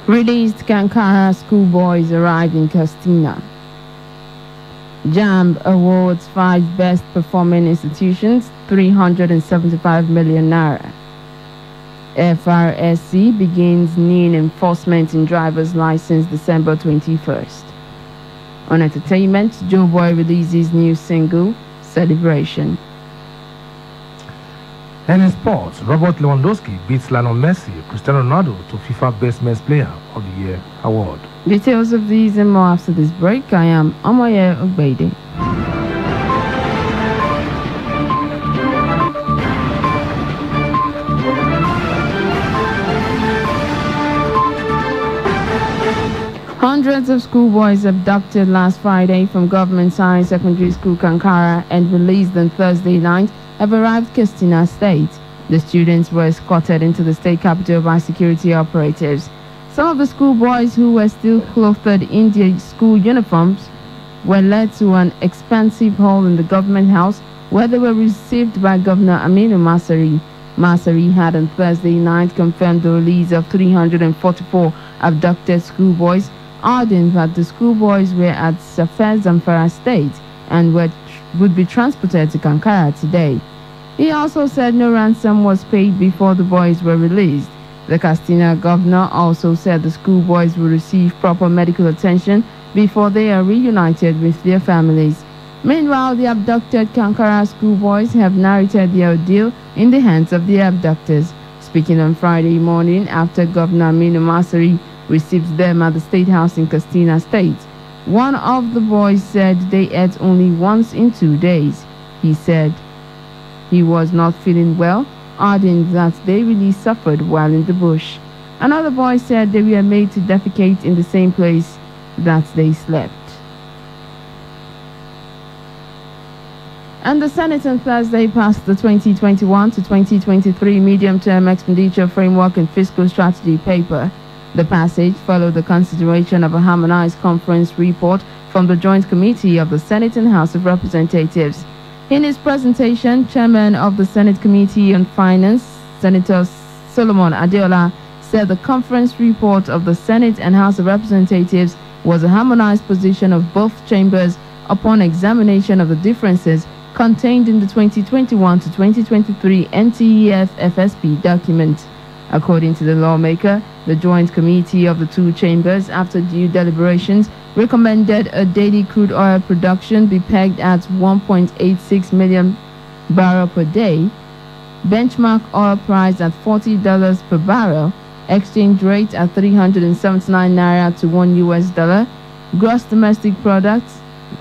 Released Kankara schoolboys arrived in Castina. JAMB awards 5 best performing institutions 375 million naira. FRSC begins NIN enforcement in driver's license December 21st. On entertainment, Joe Boy releases new single, Celebration. And in sports, Robert Lewandowski beats Lionel Messi, Cristiano Ronaldo to FIFA Best Men's Player of the Year award. Details of these and more after this break. I am Omoye Ogbeide. Hundreds of schoolboys abducted last Friday from Government Science Secondary School Kankara and released on Thursday night have arrived Castina State. The students were escorted into the state capital by security operatives. Some of the schoolboys who were still clothed in their school uniforms were led to an expansive hall in the government house where they were received by Governor Aminu Masari. Masari had on Thursday night confirmed the release of 344 abducted schoolboys, adding that the schoolboys were at Safez Zamfara State and would be transported to Kankara today. He also said no ransom was paid before the boys were released. The Castina governor also said the schoolboys will receive proper medical attention before they are reunited with their families. Meanwhile, the abducted Kankara schoolboys have narrated their ordeal in the hands of the abductors. Speaking on Friday morning after Governor Aminu Masari received them at the State House in Castina State, one of the boys said they ate only once in 2 days. He said he was not feeling well, adding that they really suffered while in the bush. Another boy said they were made to defecate in the same place that they slept. And the Senate on Thursday passed the 2021 to 2023 Medium-Term Expenditure Framework and Fiscal Strategy paper. The passage followed the consideration of a harmonized conference report from the Joint Committee of the Senate and House of Representatives. In his presentation, Chairman of the Senate Committee on Finance, Senator Solomon Adeola, said the conference report of the Senate and House of Representatives was a harmonized position of both chambers upon examination of the differences contained in the 2021 to 2023 NTEF FSP document. According to the lawmaker, the Joint Committee of the two chambers, after due deliberations, recommended a daily crude oil production be pegged at 1.86 million barrels per day, benchmark oil price at $40 per barrel, exchange rate at 379 naira to $1, gross domestic product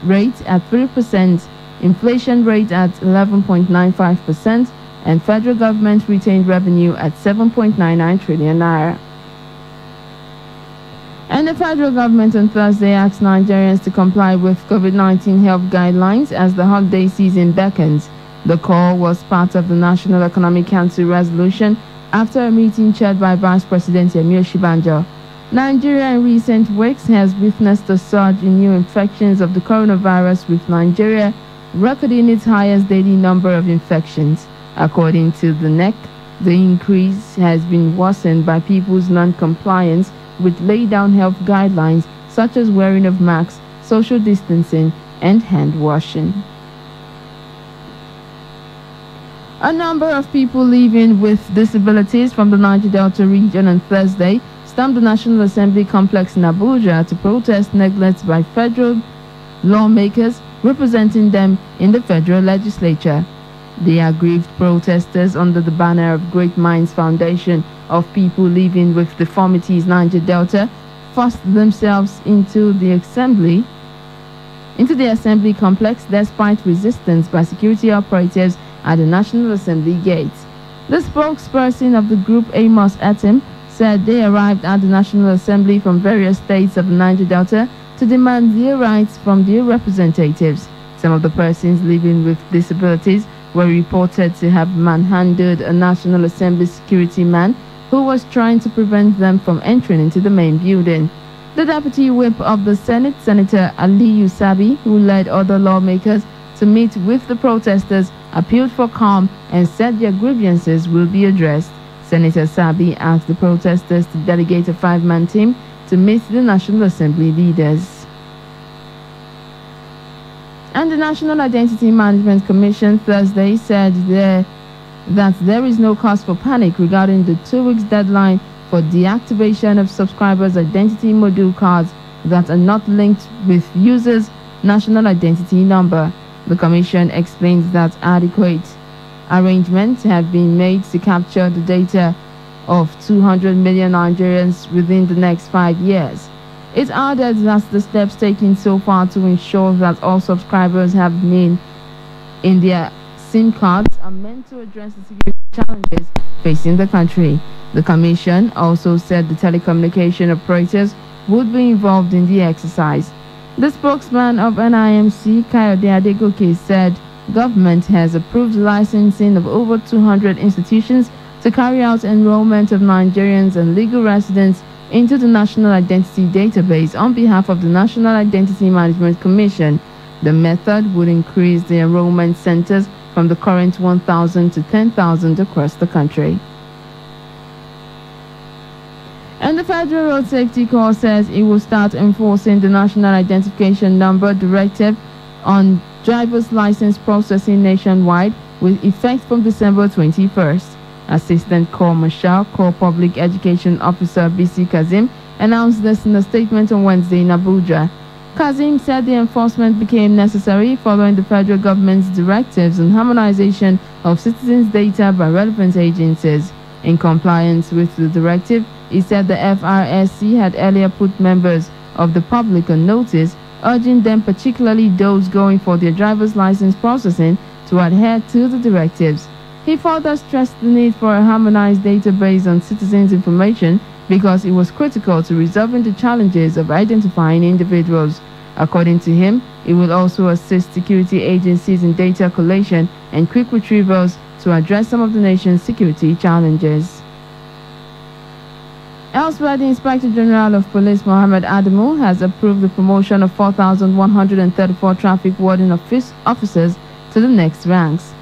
rate at 3%, inflation rate at 11.95%, and federal government retained revenue at 7.99 trillion naira. And the federal government on Thursday asked Nigerians to comply with COVID-19 health guidelines as the holiday season beckons. The call was part of the National Economic Council resolution after a meeting chaired by Vice President Yemi Osinbajo. Nigeria in recent weeks has witnessed a surge in new infections of the coronavirus, with Nigeria recording its highest daily number of infections. According to the NEC, the increase has been worsened by people's non-compliance with laid-down health guidelines such as wearing of masks, social distancing, and hand washing. A number of people living with disabilities from the Niger Delta region on Thursday stormed the National Assembly complex in Abuja to protest neglect by federal lawmakers representing them in the federal legislature. The aggrieved protesters, under the banner of Great Minds Foundation of People Living with Deformities Niger Delta, forced themselves into the assembly complex despite resistance by security operatives at the National Assembly gates. The spokesperson of the group, Amos Atim, said they arrived at the National Assembly from various states of the Niger Delta to demand their rights from their representatives. Some of the persons living with disabilities were reported to have manhandled a National Assembly security man who was trying to prevent them from entering into the main building. The Deputy Whip of the Senate, Senator Ali Usabi, who led other lawmakers to meet with the protesters, appealed for calm and said their grievances will be addressed. Senator Sabi asked the protesters to delegate a 5-man team to meet the National Assembly leaders. And the National Identity Management Commission Thursday said that there is no cause for panic regarding the 2-week deadline for deactivation of subscribers' identity module cards that are not linked with users' national identity number. The Commission explains that adequate arrangements have been made to capture the data of 200 million Nigerians within the next 5 years. It added that the steps taken so far to ensure that all subscribers have NIN in their SIM cards are meant to address the security challenges facing the country. The Commission also said the telecommunication operators would be involved in the exercise. The spokesman of NIMC, Kayode Adegoke, said government has approved licensing of over 200 institutions to carry out enrollment of Nigerians and legal residents into the National Identity Database on behalf of the National Identity Management Commission. The method would increase the enrollment centers from the current 1,000 to 10,000 across the country. And the Federal Road Safety Corps says it will start enforcing the National Identification Number Directive on driver's license processing nationwide with effect from December 21st. Assistant Corps Marshal, Corps Public Education Officer BC Kazim announced this in a statement on Wednesday in Abuja. Kazim said the enforcement became necessary following the federal government's directives on harmonization of citizens' data by relevant agencies. In compliance with the directive, he said the FRSC had earlier put members of the public on notice, urging them, particularly those going for their driver's license processing, to adhere to the directives. He further stressed the need for a harmonized database on citizens' information because it was critical to resolving the challenges of identifying individuals. According to him, it will also assist security agencies in data collation and quick retrievals to address some of the nation's security challenges. Elsewhere, the Inspector General of Police, Mohammed Adamu, has approved the promotion of 4,134 traffic warden officers to the next ranks.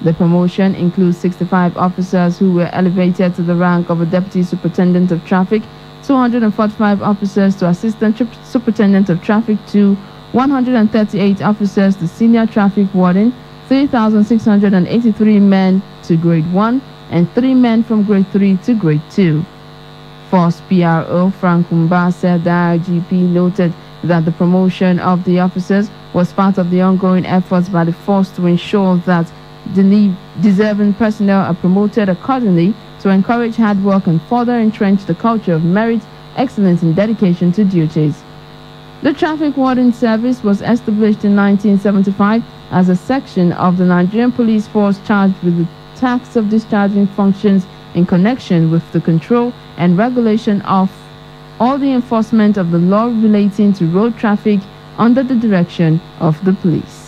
The promotion includes 65 officers who were elevated to the rank of a Deputy Superintendent of Traffic, 245 officers to Assistant Superintendent of Traffic 2, 138 officers to Senior Traffic Warden, 3,683 men to Grade 1, and 3 men from Grade 3 to Grade 2. Force PRO Frank Kumba said the IGP noted that the promotion of the officers was part of the ongoing efforts by the force to ensure that the deserving personnel are promoted accordingly to encourage hard work and further entrench the culture of merit, excellence, and dedication to duties. The Traffic Warden Service was established in 1975 as a section of the Nigerian Police Force charged with the task of discharging functions in connection with the control and regulation of all the enforcement of the law relating to road traffic under the direction of the police.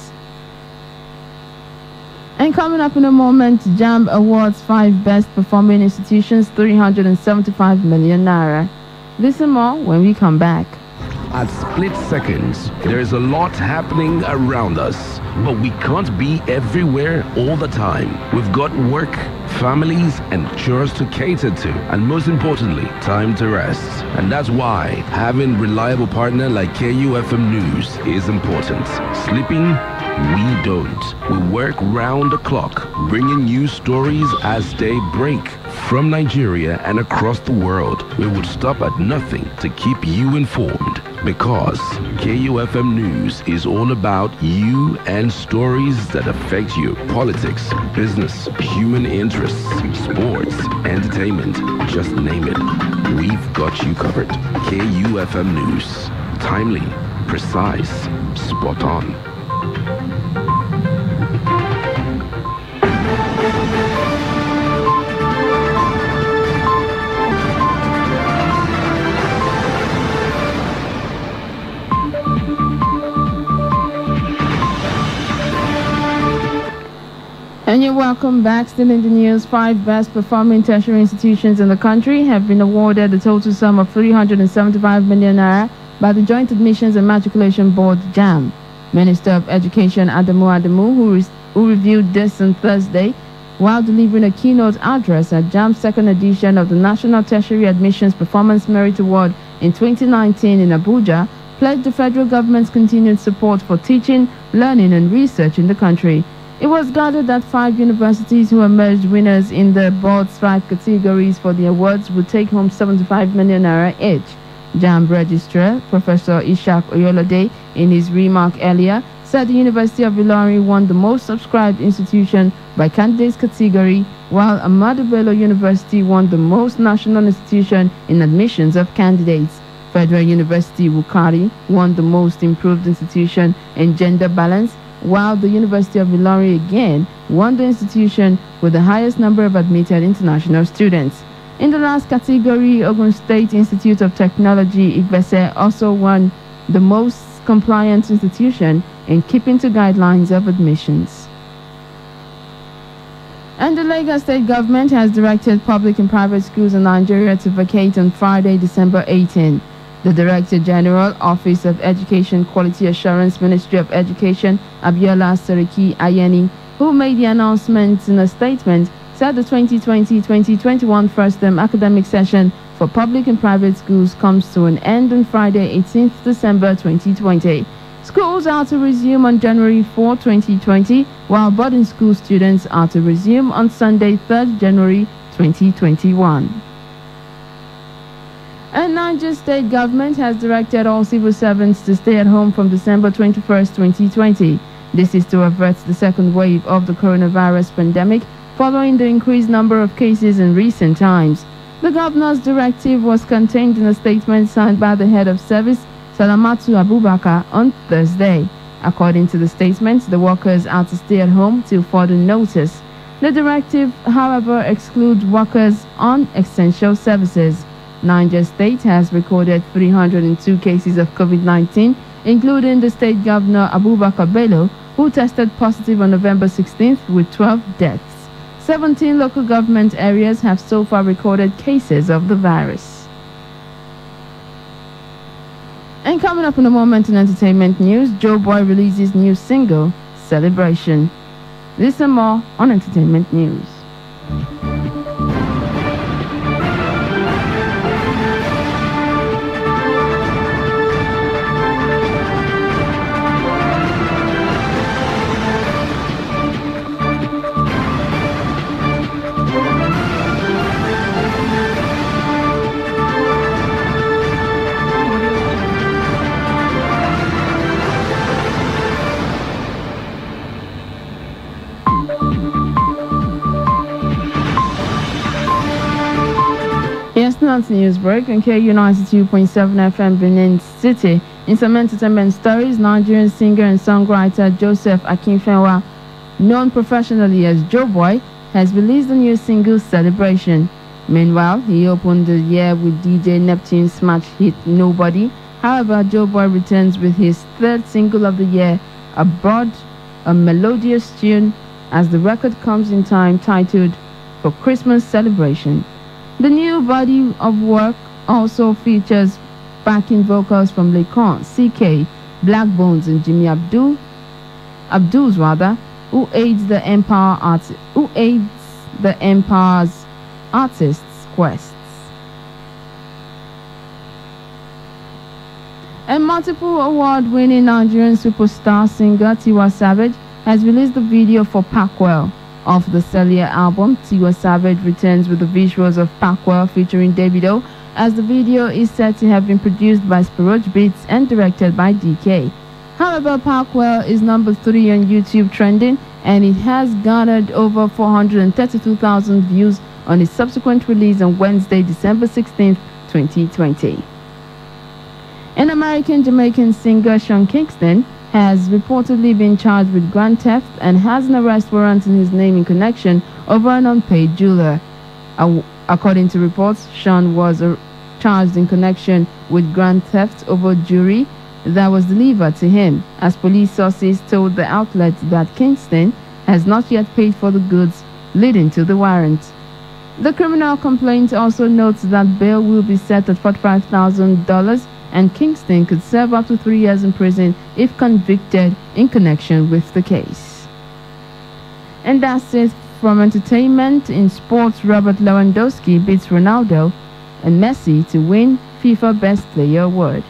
And coming up in a moment, JAMB awards 5 best performing institutions 375 million naira. This and more when we come back. At split seconds, there is a lot happening around us, but we can't be everywhere all the time. We've got work, families, and chores to cater to, and most importantly, time to rest. And that's why having reliable partner like KUFM News is important. Sleeping? We don't. We work round the clock, bringing you stories as they break from Nigeria and across the world. We would stop at nothing to keep you informed, because KUFM News is all about you and stories that affect you. Politics, business, human interests, sports, entertainment, just name it. We've got you covered. KUFM News. Timely, precise, spot on. And you're welcome back. Still in the news, 5 best performing tertiary institutions in the country have been awarded a total sum of 375 million naira by the Joint Admissions and Matriculation Board, JAMB. Minister of Education Adamu Adamu, who reviewed this on Thursday, while delivering a keynote address at JAMB's second edition of the National Tertiary Admissions Performance Merit Award in 2019 in Abuja, pledged the federal government's continued support for teaching, learning, and research in the country. It was gathered that 5 universities who emerged winners in the board strike categories for the awards would take home 75 million naira each. JAMB Registrar Professor Ishaq Oyolode, in his remark earlier, said the University of Ilorin won the most subscribed institution by candidates category, while Ahmadu Bello University won the most national institution in admissions of candidates. Federal University Wukari won the most improved institution in gender balance, while the University of Ilorin again won the institution with the highest number of admitted international students. In the last category, Ogun State Institute of Technology, Igbese, also won the most compliant institution in keeping to guidelines of admissions. And the Lagos State government has directed public and private schools in Nigeria to vacate on Friday, December 18. The Director General, Office of Education Quality Assurance, Ministry of Education, Abiola Seriki Ayeni, who made the announcement in a statement, said the 2020-2021 first-term academic session for public and private schools comes to an end on Friday, 18th December 2020. Schools are to resume on January 4, 2020, while boarding school students are to resume on Sunday, 3rd January 2021. And Niger State government has directed all civil servants to stay at home from December 21st, 2020. This is to avert the second wave of the coronavirus pandemic following the increased number of cases in recent times. The governor's directive was contained in a statement signed by the head of service, Salamatu Abubakar, on Thursday. According to the statement, the workers are to stay at home till further notice. The directive, however, excludes workers on essential services. Niger State has recorded 302 cases of COVID-19, including the state governor Abubakar Bello, who tested positive on November 16th with 12 deaths. 17 local government areas have so far recorded cases of the virus. And coming up in a moment in entertainment news, Joeboy releases new single, Celebration. This and more on entertainment news. Yes, now to news break on KU 92.7 FM Benin City. In some entertainment stories, Nigerian singer and songwriter Joseph Akinfenwa, known professionally as Joeboy, has released a new single, Celebration. Meanwhile, he opened the year with DJ Neptune's smash hit Nobody. However, Joeboy returns with his third single of the year, a melodious tune, as the record comes in time, titled For Christmas Celebration. The new body of work also features backing vocals from Lekon, CK, Black Bones, and Jimmy Abdul's who aids the Empire's artists' quests. A multiple award-winning Nigerian superstar singer Tiwa Savage has released the video for Packwell. Off the Celia album, Tiwa Savage returns with the visuals of Packwell featuring Davido, as the video is said to have been produced by Spiroch Beats and directed by DK. However, Packwell is number 3 on YouTube trending, and it has garnered over 432,000 views on its subsequent release on Wednesday, December 16, 2020. An American-Jamaican singer, Sean Kingston, has reportedly been charged with grand theft and has an arrest warrant in his name in connection over an unpaid jeweler. According to reports, Sean was charged in connection with grand theft over jewelry that was delivered to him, as police sources told the outlet that Kingston has not yet paid for the goods, leading to the warrant. The criminal complaint also notes that bail will be set at $45,000 and Kingston could serve up to 3 years in prison if convicted in connection with the case. And that's it from entertainment, in sports, Robert Lewandowski beats Ronaldo and Messi to win FIFA Best Player award.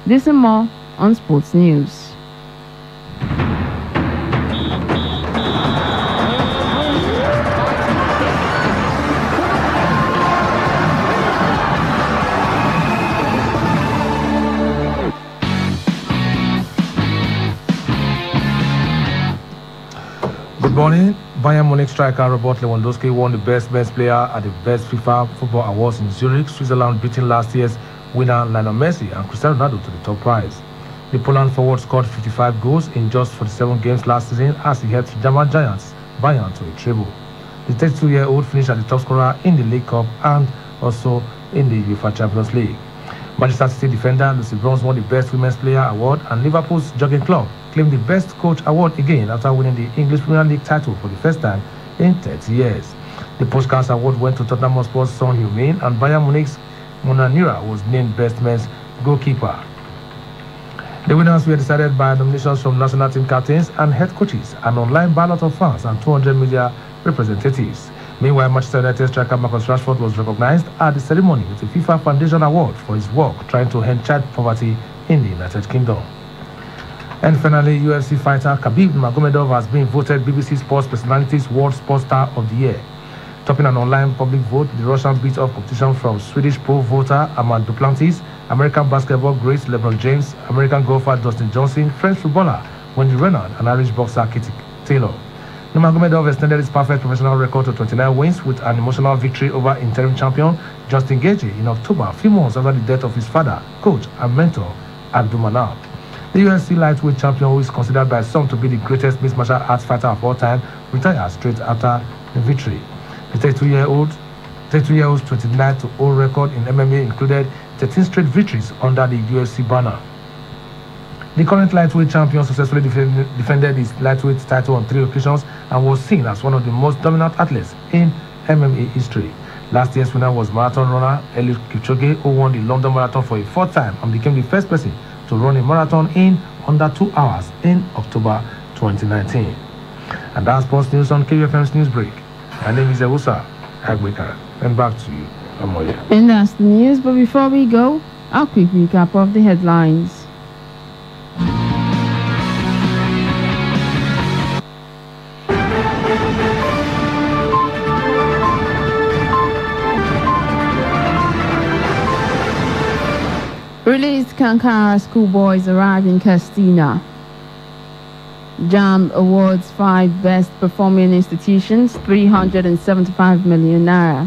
This and more on Sports News. Good morning. Bayern Munich striker Robert Lewandowski won the Best Men's Player at the Best FIFA Football Awards in Zurich, Switzerland, beating last year's winner Lionel Messi and Cristiano Ronaldo to the top prize. The Poland forward scored 55 goals in just 47 games last season as he helped German giants Bayern to a treble. The 32-year-old finished as the top scorer in the League Cup and also in the UEFA Champions League. Manchester City defender Lucy Bronze won the Best Women's Player award, and Liverpool's Jurgen Klopp claimed the Best Coach award again after winning the English Premier League title for the first time in 30 years. The Puskás award went to Tottenham Hotspur's Son Heung-min, and Bayern Munich's Mona Neira was named Best Men's Goalkeeper. The winners were decided by nominations from national team captains and head coaches, an online ballot of fans, and 200 media representatives. Meanwhile, Manchester United striker Marcus Rashford was recognized at the ceremony with the FIFA Foundation Award for his work trying to end child poverty in the United Kingdom. And finally, UFC fighter Khabib Nurmagomedov has been voted BBC Sports Personalities World Sports Star of the Year. Topping an online public vote, the Russian beat off competition from Swedish pro voter Armand Duplantis, American basketball great LeBron James, American golfer Dustin Johnson, French footballer Wendy Renard, and Irish boxer Katie Taylor. Nurmagomedov extended his perfect professional record to 29 wins with an emotional victory over interim champion Justin Gaethje in October, a few months after the death of his father, coach, and mentor Abdulmanap. The UFC lightweight champion, who is considered by some to be the greatest mixed martial arts fighter of all time, retired straight after the victory. The 32-year-old's 29-0 record in MMA included 13 straight victories under the UFC banner. The current lightweight champion successfully defended his lightweight title on 3 occasions and was seen as one of the most dominant athletes in MMA history. Last year's winner was marathon runner Eliud Kipchoge, who won the London Marathon for a 4th time and became the first person to run a marathon in under 2 hours in October 2019. And that's Sports News on KUFM's News Break. My name is Ewusa Agbekara. And back to you, Amoye. And that's the news, but before we go, a quick recap of the headlines. Released Kankara schoolboys arrive in Castina. JAMB awards 5 best performing institutions 375 million naira.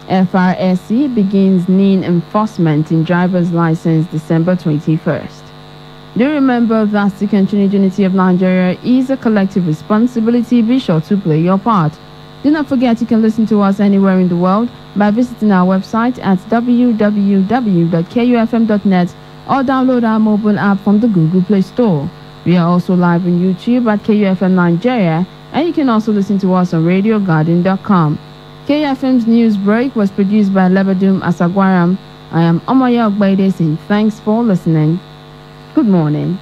FRSC begins NIN enforcement in driver's license December 21st. Do remember that the continued unity of Nigeria is a collective responsibility. Be sure to play your part. Do not forget you can listen to us anywhere in the world by visiting our website at www.kufm.net or download our mobile app from the Google Play Store. We are also live on YouTube at KUFM Nigeria, and you can also listen to us on RadioGarden.com. KUFM's News Break was produced by Lebedum Asagwaram. I am Omoye Ogbaide saying thanks for listening. Good morning.